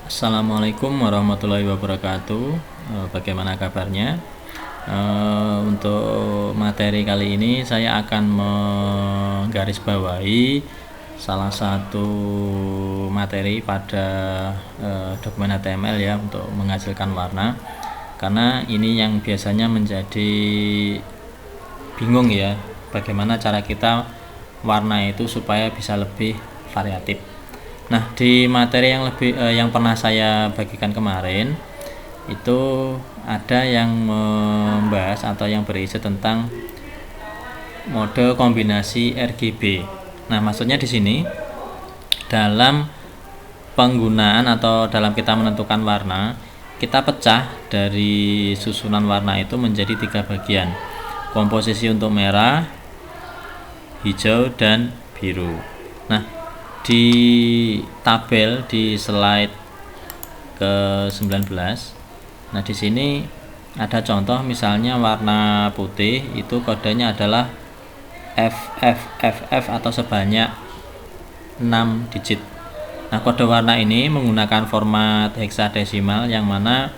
Assalamualaikum warahmatullahi wabarakatuh. Bagaimana kabarnya? Untuk materi kali ini saya akan menggarisbawahi salah satu materi pada dokumen HTML ya, untuk menghasilkan warna. Karena ini yang biasanya menjadi bingung ya, bagaimana cara kita warna itu supaya bisa lebih variatif. Nah, di materi yang pernah saya bagikan kemarin itu ada yang membahas atau yang berisi tentang mode kombinasi RGB. Nah, maksudnya di sini dalam penggunaan atau dalam kita menentukan warna, kita pecah dari susunan warna itu menjadi 3 bagian. Komposisi untuk merah, hijau, dan biru. Nah, di tabel di slide ke-19. Nah, di sini ada contoh, misalnya warna putih itu kodenya adalah FFFF atau sebanyak 6 digit. Nah, kode warna ini menggunakan format heksadesimal yang mana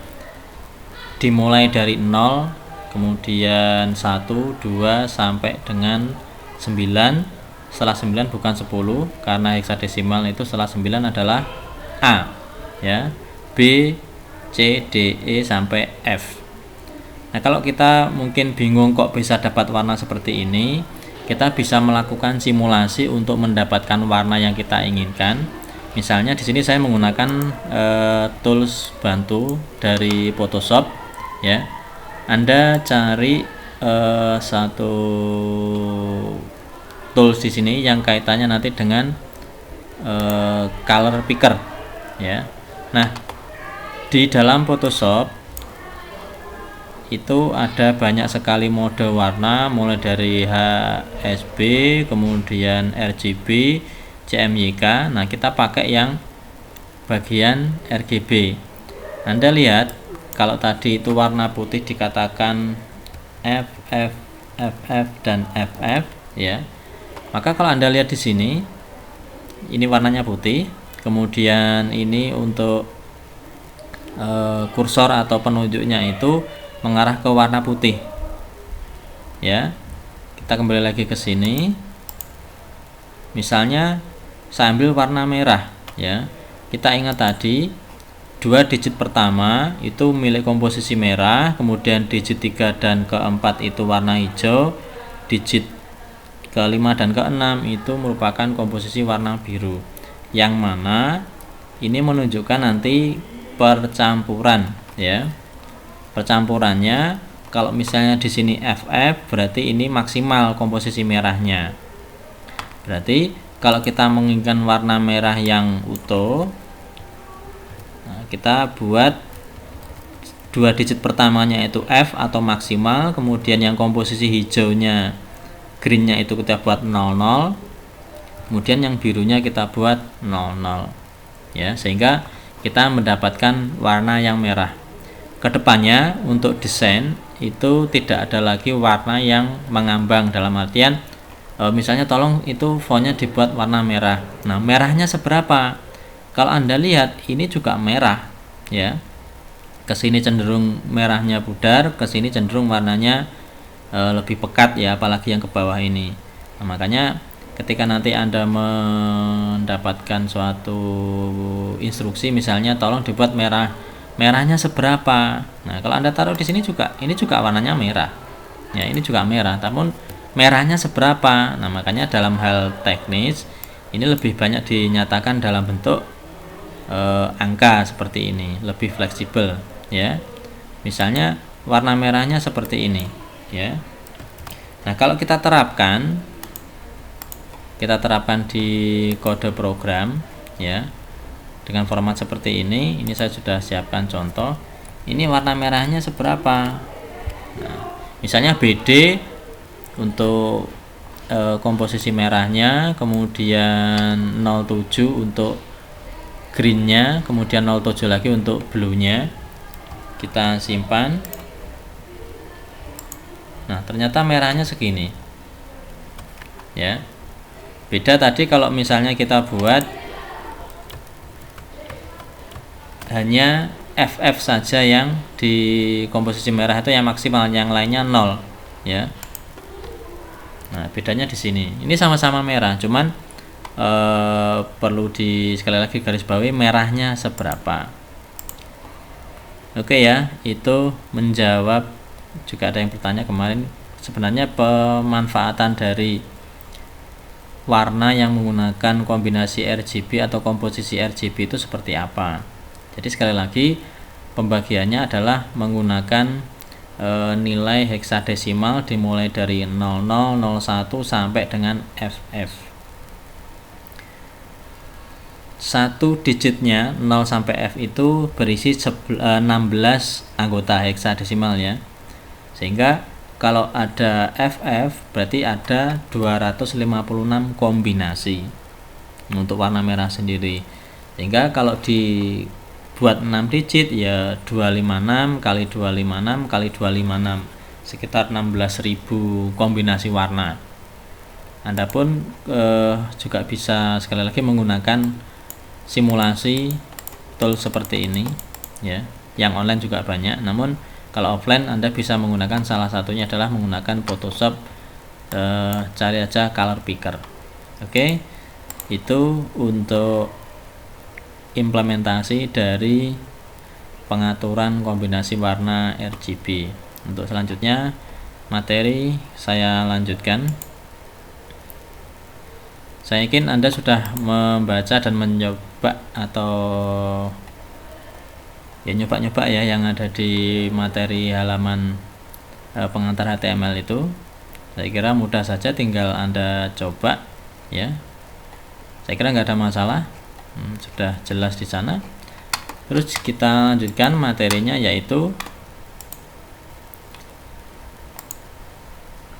dimulai dari 0, kemudian 1, 2 sampai dengan 9. Setelah 9 bukan 10, karena heksadesimal itu setelah 9 adalah A ya, B, C, D, E sampai F. Nah, kalau kita mungkin bingung kok bisa dapat warna seperti ini, kita bisa melakukan simulasi untuk mendapatkan warna yang kita inginkan. Misalnya di sini saya menggunakan tools bantu dari Photoshop ya. Anda cari satu tools di sini yang kaitannya nanti dengan color picker ya. Nah, di dalam Photoshop itu ada banyak sekali mode warna, mulai dari HSB, kemudian RGB, CMYK. Nah, kita pakai yang bagian RGB. Anda lihat, kalau tadi itu warna putih dikatakan FF, FF, dan FF ya. Maka kalau Anda lihat di sini, ini warnanya putih, kemudian ini untuk kursor atau penunjuknya itu mengarah ke warna putih. Ya. Kita kembali lagi ke sini. Misalnya saya ambil warna merah ya. Kita ingat tadi 2 digit pertama itu milik komposisi merah, kemudian digit 3 dan ke-4 itu warna hijau, digit ke-5 dan ke-6 itu merupakan komposisi warna biru, yang mana ini menunjukkan nanti percampuran ya. Percampurannya kalau misalnya di sini FF berarti ini maksimal komposisi merahnya. Berarti kalau kita menginginkan warna merah yang utuh, nah, kita buat 2 digit pertamanya itu F atau maksimal, kemudian yang komposisi hijaunya, greennya itu kita buat 00, kemudian yang birunya kita buat 00 ya, sehingga kita mendapatkan warna yang merah. Kedepannya untuk desain itu tidak ada lagi warna yang mengambang, dalam artian misalnya tolong itu fontnya dibuat warna merah. Nah, merahnya seberapa? Kalau Anda lihat ini juga merah ya, kesini cenderung merahnya pudar, kesini cenderung warnanya lebih pekat ya, apalagi yang ke bawah ini. Nah, makanya ketika nanti Anda mendapatkan suatu instruksi, misalnya tolong dibuat merahnya seberapa. Nah, kalau Anda taruh di sini juga, ini juga warnanya merah ya, ini juga merah, namun merahnya seberapa. Nah, makanya dalam hal teknis ini lebih banyak dinyatakan dalam bentuk angka seperti ini, lebih fleksibel ya. Misalnya warna merahnya seperti ini ya. Nah, kalau kita terapkan di kode program ya, dengan format seperti ini saya sudah siapkan contoh. Ini warna merahnya seberapa. Nah, misalnya BD untuk komposisi merahnya, kemudian 07 untuk greennya, kemudian 07 lagi untuk bluenya. Kita simpan. Nah, ternyata merahnya segini ya. Beda tadi kalau misalnya kita buat hanya FF saja yang di komposisi merah itu yang maksimal, yang lainnya 0 ya. Nah, bedanya di sini. Ini sama-sama merah, cuman perlu sekali lagi garis bawahi merahnya seberapa. Oke ya, itu menjawab. Juga ada yang bertanya kemarin, sebenarnya pemanfaatan dari warna yang menggunakan kombinasi RGB atau komposisi RGB itu seperti apa. Jadi sekali lagi pembagiannya adalah menggunakan nilai heksadesimal dimulai dari 00, 01 sampai dengan FF. Satu digitnya 0 sampai F itu berisi 16 anggota heksadesimal ya. Sehingga kalau ada FF berarti ada 256 kombinasi untuk warna merah sendiri. Sehingga kalau dibuat 6 digit ya 256 kali 256 kali 256, sekitar 16.000 kombinasi warna. Anda pun juga bisa sekali lagi menggunakan simulasi tool seperti ini ya, yang online juga banyak. Namun kalau offline Anda bisa menggunakan salah satunya adalah menggunakan Photoshop, cari aja color picker. Oke, itu untuk implementasi dari pengaturan kombinasi warna RGB. Untuk selanjutnya materi saya lanjutkan. Saya yakin Anda sudah membaca dan mencoba atau ya nyoba-nyoba ya yang ada di materi halaman pengantar HTML itu. Saya kira mudah saja, tinggal Anda coba ya. Saya kira nggak ada masalah, sudah jelas di sana. Terus kita lanjutkan materinya, yaitu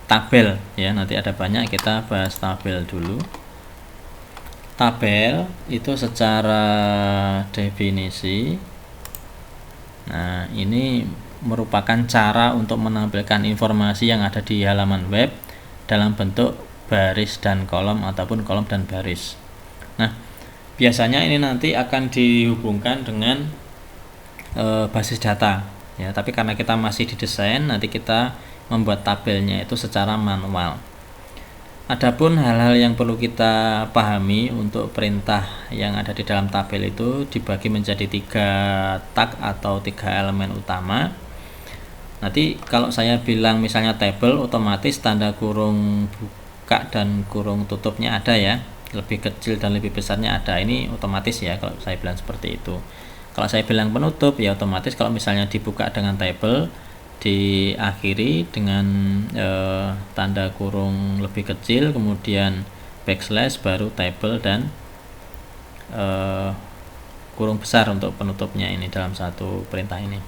tabel ya. Nanti ada banyak, kita bahas tabel dulu. Tabel itu secara definisi, nah ini merupakan cara untuk menampilkan informasi yang ada di halaman web dalam bentuk baris dan kolom ataupun kolom dan baris. Nah, biasanya ini nanti akan dihubungkan dengan basis data ya, tapi karena kita masih didesain, nanti kita membuat tabelnya itu secara manual. Adapun hal-hal yang perlu kita pahami untuk perintah yang ada di dalam tabel itu dibagi menjadi 3 tag atau 3 elemen utama. Nanti kalau saya bilang misalnya table, otomatis tanda kurung buka dan kurung tutupnya ada ya, lebih kecil dan lebih besarnya ada, ini otomatis ya kalau saya bilang seperti itu. Kalau saya bilang penutup ya otomatis kalau misalnya dibuka dengan table, diakhiri dengan tanda kurung lebih kecil, kemudian backslash, baru table dan kurung besar untuk penutupnya ini dalam satu perintah ini.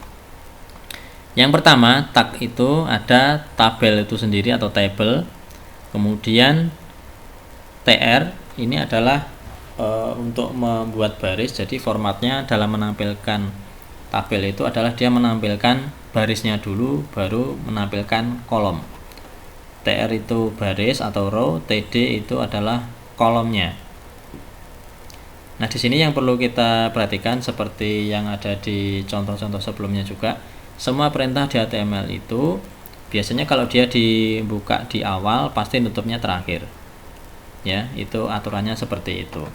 Yang pertama, tag itu ada tabel itu sendiri atau table, kemudian tr ini adalah untuk membuat baris. Jadi formatnya dalam menampilkan tabel itu adalah dia menampilkan barisnya dulu baru menampilkan kolom. TR itu baris atau row, TD itu adalah kolomnya. Nah, di sini yang perlu kita perhatikan seperti yang ada di contoh-contoh sebelumnya juga, semua perintah di HTML itu biasanya kalau dia dibuka di awal pasti tutupnya terakhir. Ya, itu aturannya seperti itu.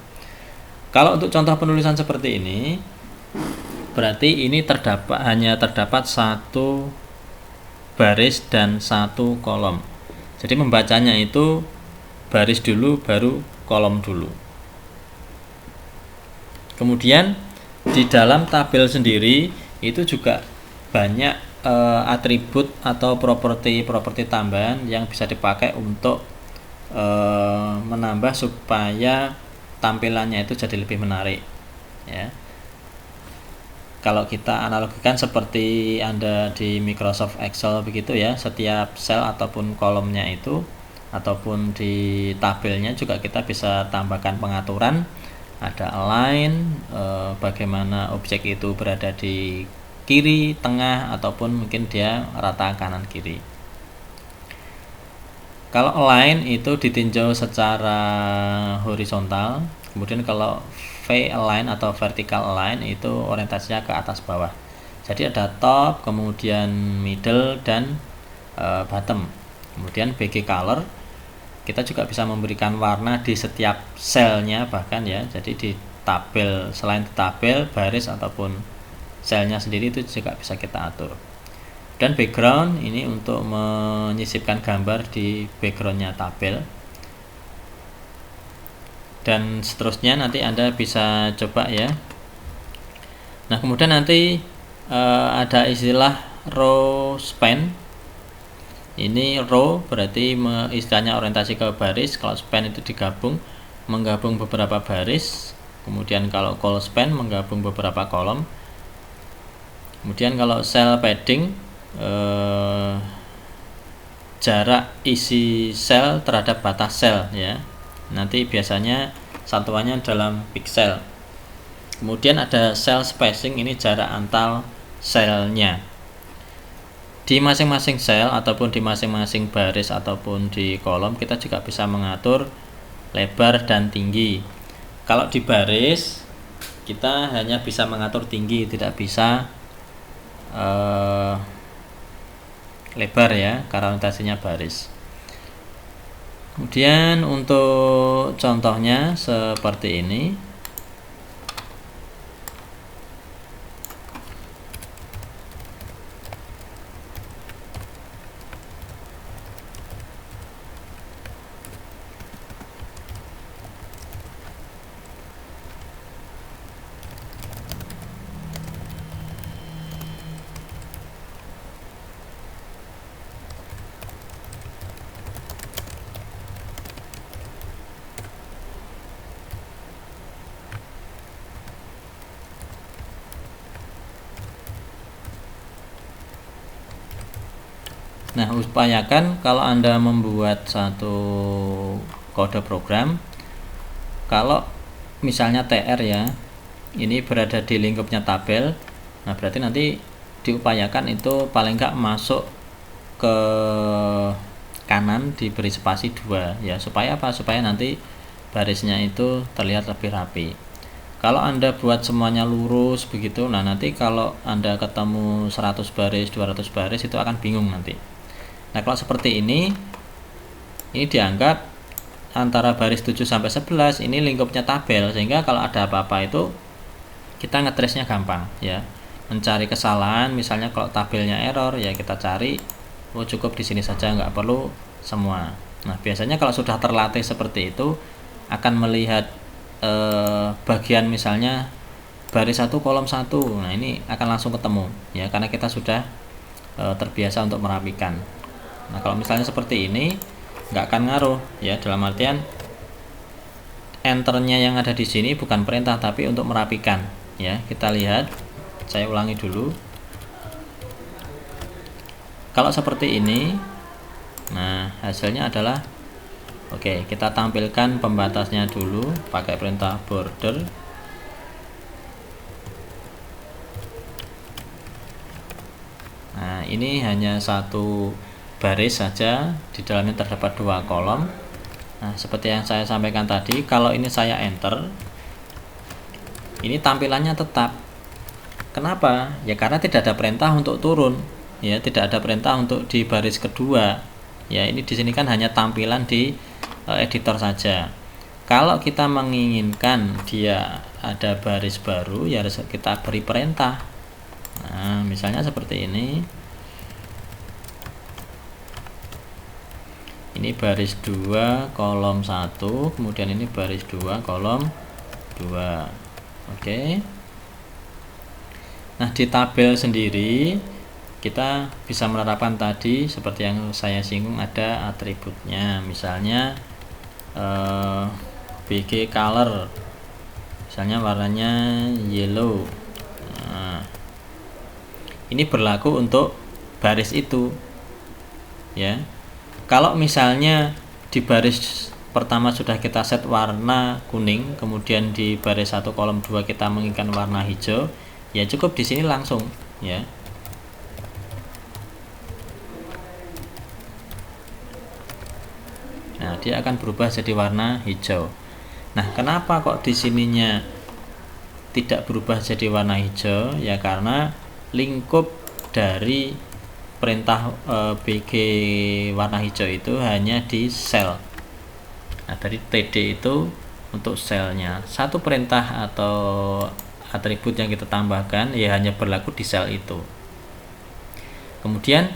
Kalau untuk contoh penulisan seperti ini, berarti ini hanya terdapat satu baris dan satu kolom. Jadi membacanya itu baris dulu baru kolom dulu. Kemudian di dalam tabel sendiri itu juga banyak atribut atau properti tambahan yang bisa dipakai untuk menambah supaya tampilannya itu jadi lebih menarik ya. Kalau kita analogikan seperti Anda di Microsoft Excel begitu ya, setiap sel ataupun kolomnya itu ataupun di tabelnya juga kita bisa tambahkan pengaturan, ada align, bagaimana objek itu berada di kiri, tengah, ataupun mungkin dia rata kanan kiri. Kalau align itu ditinjau secara horizontal, kemudian kalau V align atau vertical align itu orientasinya ke atas bawah. Jadi ada top, kemudian middle, dan bottom. Kemudian BG color, kita juga bisa memberikan warna di setiap selnya bahkan ya. Jadi di tabel, selain di tabel, baris ataupun selnya sendiri itu juga bisa kita atur. Dan background ini untuk menyisipkan gambar di backgroundnya tabel. Dan seterusnya nanti Anda bisa coba ya. Nah, kemudian nanti ada istilah row span. Ini row berarti istilahnya orientasi ke baris, kalau span itu menggabung beberapa baris. Kemudian kalau call span menggabung beberapa kolom. Kemudian kalau cell padding, jarak isi sel terhadap batas sel ya. Nanti biasanya satuannya dalam pixel. Kemudian ada cell spacing, ini jarak antar selnya. Di masing-masing sel ataupun di masing-masing baris ataupun di kolom kita juga bisa mengatur lebar dan tinggi. Kalau di baris kita hanya bisa mengatur tinggi, tidak bisa lebar ya, karena orientasinya baris. Kemudian untuk contohnya seperti ini. Nah, upayakan kalau Anda membuat satu kode program, kalau misalnya TR ya, ini berada di lingkupnya tabel, nah berarti nanti diupayakan itu paling enggak masuk ke kanan diberi spasi 2 ya, supaya apa? Supaya nanti barisnya itu terlihat lebih rapi. Kalau Anda buat semuanya lurus begitu, nah nanti kalau Anda ketemu 100 baris, 200 baris itu akan bingung nanti. Nah, kalau seperti ini dianggap antara baris 7 sampai 11 ini lingkupnya tabel, sehingga kalau ada apa-apa itu kita ngetrace-nya gampang ya. Mencari kesalahan, misalnya kalau tabelnya error ya kita cari, oh cukup di sini saja, nggak perlu semua. Nah, biasanya kalau sudah terlatih seperti itu akan melihat bagian misalnya baris 1 kolom 1, nah ini akan langsung ketemu ya, karena kita sudah terbiasa untuk merapikan. Nah, kalau misalnya seperti ini nggak akan ngaruh ya, dalam artian enternya yang ada di sini bukan perintah tapi untuk merapikan ya. Kita lihat, saya ulangi dulu. Kalau seperti ini, nah hasilnya adalah oke, kita tampilkan pembatasnya dulu pakai perintah border. Nah, ini hanya satu baris saja, di dalamnya terdapat 2 kolom. Nah, seperti yang saya sampaikan tadi, kalau ini saya enter, ini tampilannya tetap. Kenapa? Ya karena tidak ada perintah untuk turun, ya tidak ada perintah untuk di baris kedua. Ya, ini di sini kan hanya tampilan di editor saja. Kalau kita menginginkan dia ada baris baru, ya harus kita beri perintah. Nah, misalnya seperti ini. Ini baris 2 kolom 1, kemudian ini baris 2 kolom 2. Oke. Nah, di tabel sendiri kita bisa menerapkan tadi seperti yang saya singgung, ada atributnya, misalnya BG color, misalnya warnanya yellow. Nah, ini berlaku untuk baris itu ya. Kalau misalnya di baris pertama sudah kita set warna kuning, kemudian di baris 1 kolom 2 kita menginginkan warna hijau, ya cukup di sini langsung ya. Nah, dia akan berubah jadi warna hijau. Nah, kenapa kok di sininya tidak berubah jadi warna hijau? Ya karena lingkup dari perintah BG warna hijau itu hanya di sel. Nah, dari TD itu untuk selnya. Satu perintah atau atribut yang kita tambahkan ya hanya berlaku di sel itu. Kemudian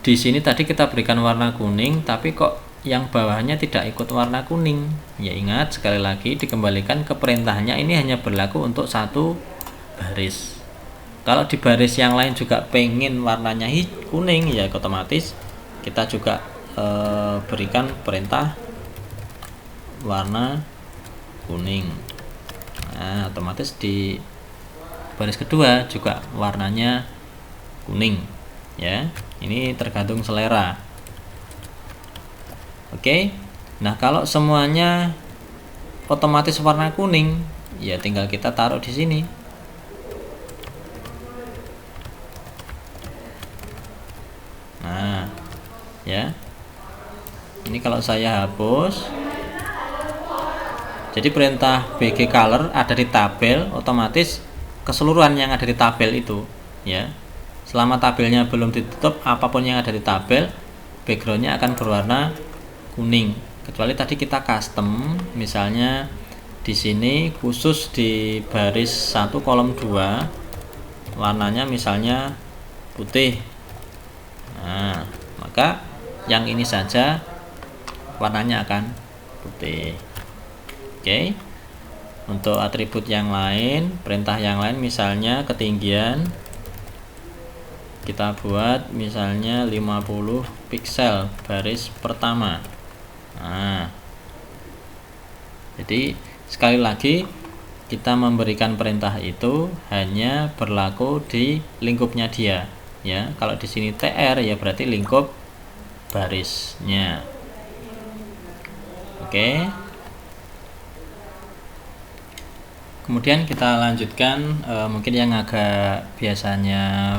di sini tadi kita berikan warna kuning, tapi kok yang bawahnya tidak ikut warna kuning? Ya ingat, sekali lagi dikembalikan ke perintahnya, ini hanya berlaku untuk satu baris. Kalau di baris yang lain juga pengen warnanya kuning, ya otomatis kita juga berikan perintah warna kuning. Nah, otomatis di baris kedua juga warnanya kuning, ya. Ini tergantung selera. Oke. Nah, kalau semuanya otomatis warna kuning, ya tinggal kita taruh di sini. Nah, ya. Ini kalau saya hapus, jadi perintah BG color ada di tabel, otomatis keseluruhan yang ada di tabel itu, ya. Selama tabelnya belum ditutup, apapun yang ada di tabel, backgroundnya akan berwarna kuning. Kecuali tadi kita custom, misalnya di sini khusus di baris 1 kolom 2 warnanya misalnya putih. Nah, maka yang ini saja warnanya akan putih. Oke. Untuk atribut yang lain, perintah yang lain, misalnya ketinggian, kita buat misalnya 50 pixel baris pertama. Nah, jadi sekali lagi kita memberikan perintah itu hanya berlaku di lingkupnya dia, ya. Kalau di sini TR ya berarti lingkup barisnya. Oke. Kemudian kita lanjutkan, mungkin yang agak biasanya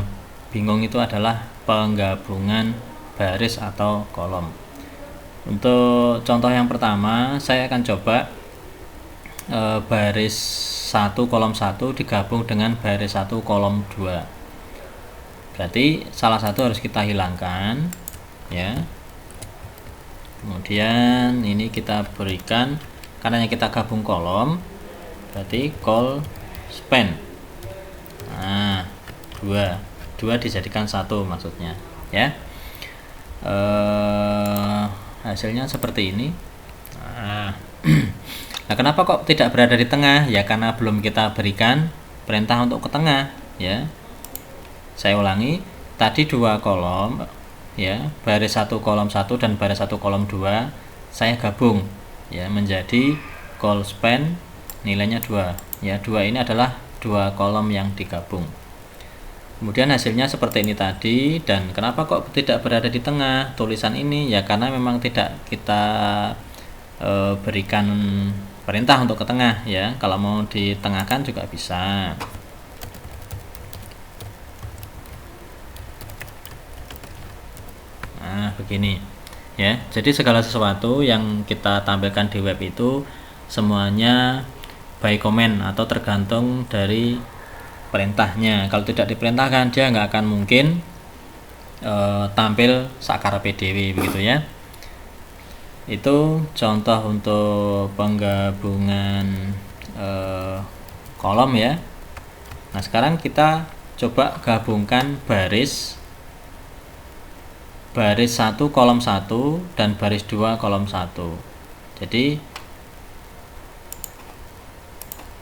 bingung itu adalah penggabungan baris atau kolom. Untuk contoh yang pertama, saya akan coba baris 1 kolom 1 digabung dengan baris 1 kolom 2. Berarti salah satu harus kita hilangkan, ya. Kemudian ini kita berikan, karena kita gabung kolom, berarti call span. Nah, 2 dijadikan 1 maksudnya, ya. Hasilnya seperti ini. Nah, kenapa kok tidak berada di tengah? Ya karena belum kita berikan perintah untuk ke tengah, ya. Saya ulangi, tadi 2 kolom, ya, baris 1 kolom 1 dan baris 1 kolom 2 saya gabung, ya, menjadi call span nilainya 2. Ya, 2 ini adalah 2 kolom yang digabung. Kemudian hasilnya seperti ini tadi. Dan kenapa kok tidak berada di tengah tulisan ini? Ya karena memang tidak kita berikan perintah untuk ke tengah, ya. Kalau mau ditengahkan juga bisa. Nah, begini, ya. Jadi segala sesuatu yang kita tampilkan di web itu semuanya by command atau tergantung dari perintahnya. Kalau tidak diperintahkan, dia nggak akan mungkin tampil sakarepe dhewe, begitu ya. Itu contoh untuk penggabungan kolom, ya. Nah, sekarang kita coba gabungkan baris 1 kolom 1 dan baris 2 kolom 1. Jadi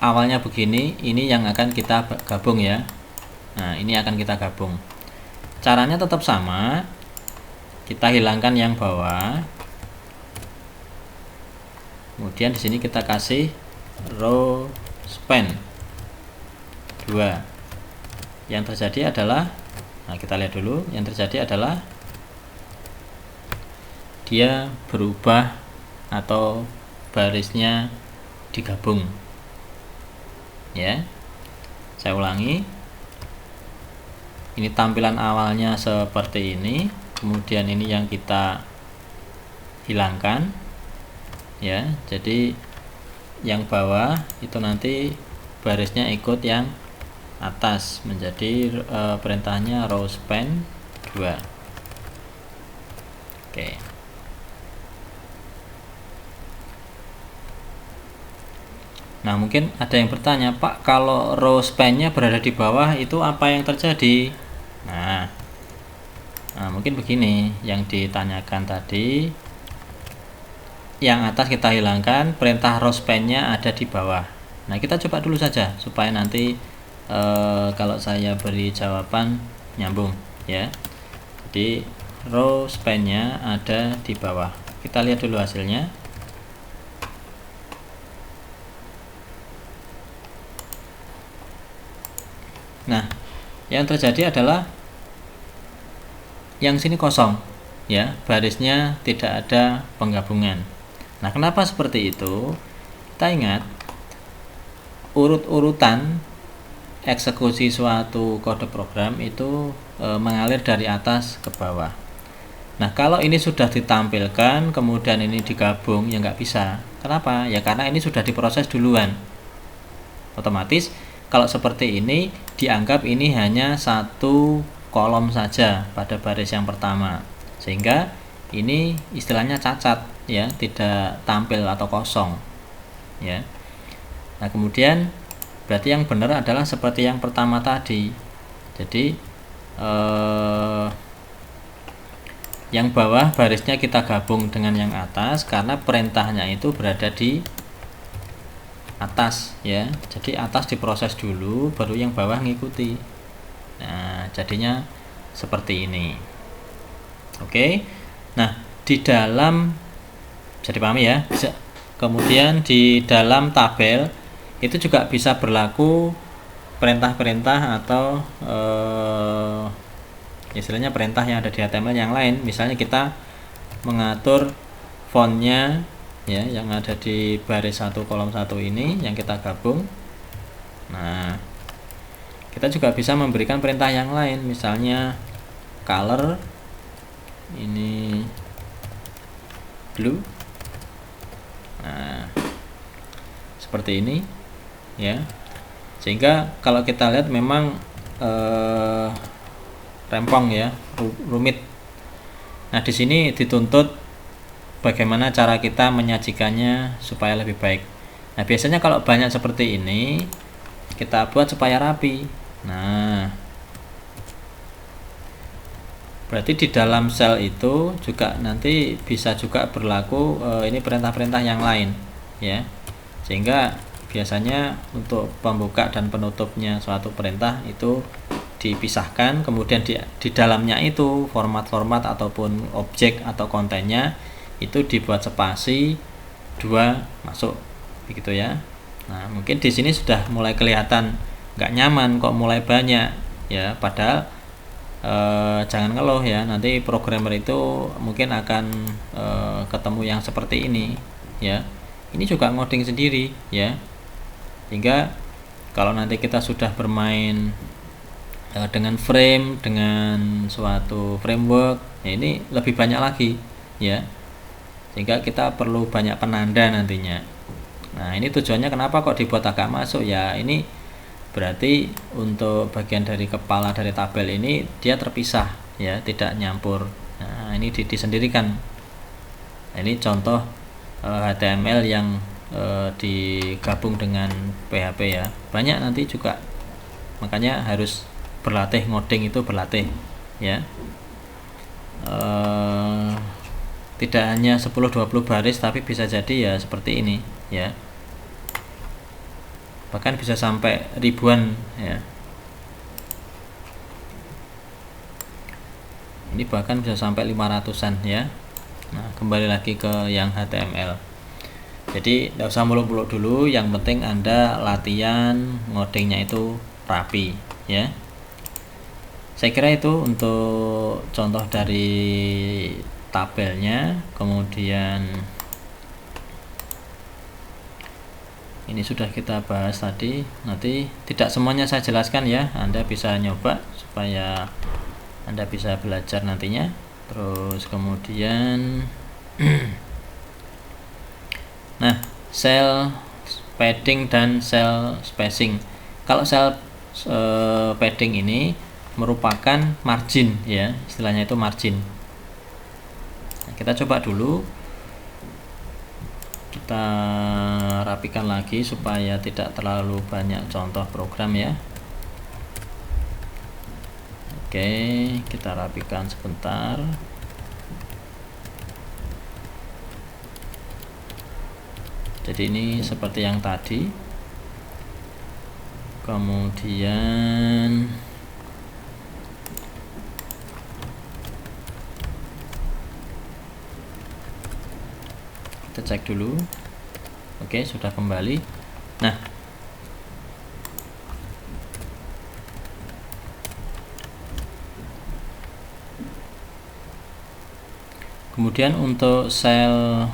awalnya begini, ini yang akan kita gabung, ya. Nah, ini akan kita gabung. Caranya tetap sama. Kita hilangkan yang bawah. Kemudian di sini kita kasih row span 2. Yang terjadi adalah, nah kita lihat dulu, yang terjadi adalah dia berubah atau barisnya digabung. Ya, saya ulangi. Ini tampilan awalnya seperti ini, kemudian ini yang kita hilangkan, ya. Jadi yang bawah itu nanti barisnya ikut yang atas, menjadi perintahnya row span 2. Oke. Nah, mungkin ada yang bertanya, Pak, kalau row span-nya berada di bawah itu apa yang terjadi? Nah, mungkin begini yang ditanyakan tadi. Yang atas kita hilangkan, perintah row span-nya ada di bawah. Nah, kita coba dulu saja supaya nanti kalau saya beri jawaban nyambung ya. Jadi row span-nya ada di bawah. Kita lihat dulu hasilnya. Nah, yang terjadi adalah yang sini kosong ya, barisnya tidak ada penggabungan. Nah, kenapa seperti itu? Kita ingat urut-urutan eksekusi suatu kode program itu mengalir dari atas ke bawah. Nah, kalau ini sudah ditampilkan kemudian ini digabung, ya nggak bisa. Kenapa? Ya karena ini sudah diproses duluan. Otomatis kalau seperti ini dianggap ini hanya satu kolom saja pada baris yang pertama, sehingga ini istilahnya cacat ya, tidak tampil atau kosong ya. Nah, kemudian berarti yang benar adalah seperti yang pertama tadi. Jadi yang bawah barisnya kita gabung dengan yang atas karena perintahnya itu berada di atas ya. Jadi atas diproses dulu baru yang bawah ngikuti. Nah, jadinya seperti ini. Oke. Nah, di dalam, bisa dipahami ya. Kemudian di dalam tabel itu juga bisa berlaku perintah-perintah atau istilahnya perintah yang ada di HTML yang lain. Misalnya kita mengatur fontnya ya, yang ada di baris 1 kolom 1 ini yang kita gabung. Nah, kita juga bisa memberikan perintah yang lain, misalnya color ini blue. Nah, seperti ini ya. Sehingga kalau kita lihat memang rempong ya, rumit. Nah, di sini dituntut bagaimana cara kita menyajikannya supaya lebih baik. Nah, biasanya kalau banyak seperti ini kita buat supaya rapi. Nah, berarti di dalam sel itu juga nanti bisa juga berlaku ini perintah-perintah yang lain ya. Sehingga biasanya untuk pembuka dan penutupnya suatu perintah itu dipisahkan, kemudian di dalamnya itu format-format ataupun objek atau kontennya itu dibuat spasi 2 masuk begitu ya. Nah, mungkin di sini sudah mulai kelihatan nggak nyaman kok mulai banyak ya, padahal jangan ngeluh ya, nanti programmer itu mungkin akan ketemu yang seperti ini ya. Ini juga ngoding sendiri ya, hingga kalau nanti kita sudah bermain dengan frame, dengan suatu framework ya, ini lebih banyak lagi ya, sehingga kita perlu banyak penanda nantinya. Nah, ini tujuannya kenapa kok dibuat agak masuk ya, ini berarti untuk bagian dari kepala dari tabel ini dia terpisah ya, tidak nyampur. Nah, ini disendirikan. Nah, ini contoh HTML yang digabung dengan PHP ya, banyak nanti juga, makanya harus berlatih ngoding, itu berlatih ya. Tidak hanya 10-20 baris, tapi bisa jadi ya seperti ini ya, bahkan bisa sampai ribuan ya. Ini bahkan bisa sampai 500-an ya. Nah, kembali lagi ke yang HTML. Jadi tidak usah muluk-muluk dulu, yang penting Anda latihan ngodingnya itu rapi ya. Saya kira itu untuk contoh dari tabelnya. Kemudian ini sudah kita bahas tadi, nanti tidak semuanya saya jelaskan ya, Anda bisa nyoba supaya Anda bisa belajar nantinya. Terus kemudian nah, sel padding dan cell spacing. Kalau cell padding ini merupakan margin ya, istilahnya itu margin. Nah, kita coba dulu, kita rapikan lagi supaya tidak terlalu banyak contoh program ya. Oke, kita rapikan sebentar. Jadi ini seperti yang tadi. Kemudian kita cek dulu. Oke, sudah kembali. Nah, kemudian untuk cell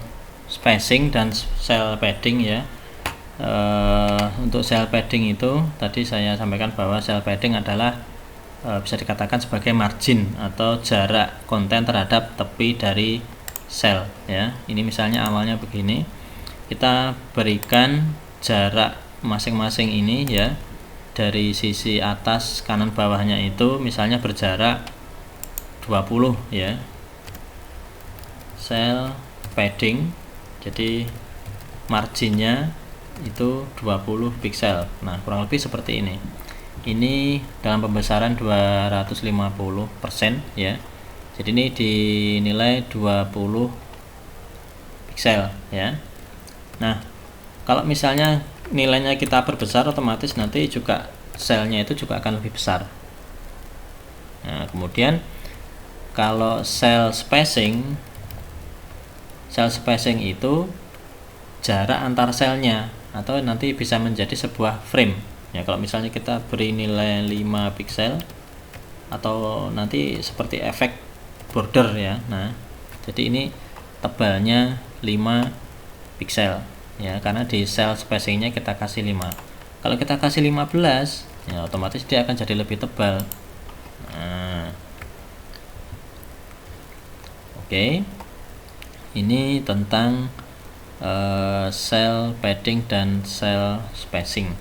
spacing dan cell padding ya. Untuk cell padding itu tadi saya sampaikan bahwa cell padding adalah bisa dikatakan sebagai margin atau jarak konten terhadap tepi dari sel ya. Ini misalnya awalnya begini, kita berikan jarak masing-masing ini ya, dari sisi atas kanan bawahnya itu misalnya berjarak 20 ya, cell padding, jadi marginnya itu 20 pixel. Nah, kurang lebih seperti ini. Ini dalam pembesaran 250% ya. Jadi ini dinilai 20 pixel ya. Nah, kalau misalnya nilainya kita perbesar, otomatis nanti juga selnya itu juga akan lebih besar. Nah, kemudian kalau cell spacing itu jarak antar selnya, atau nanti bisa menjadi sebuah frame ya. Kalau misalnya kita beri nilai 5 pixel, atau nanti seperti efek border ya. Nah, jadi ini tebalnya 5 pixel ya, karena di cell spacingnya kita kasih 5. Kalau kita kasih 15 ya, otomatis dia akan jadi lebih tebal. Nah, oke. Ini tentang cell padding dan cell spacing.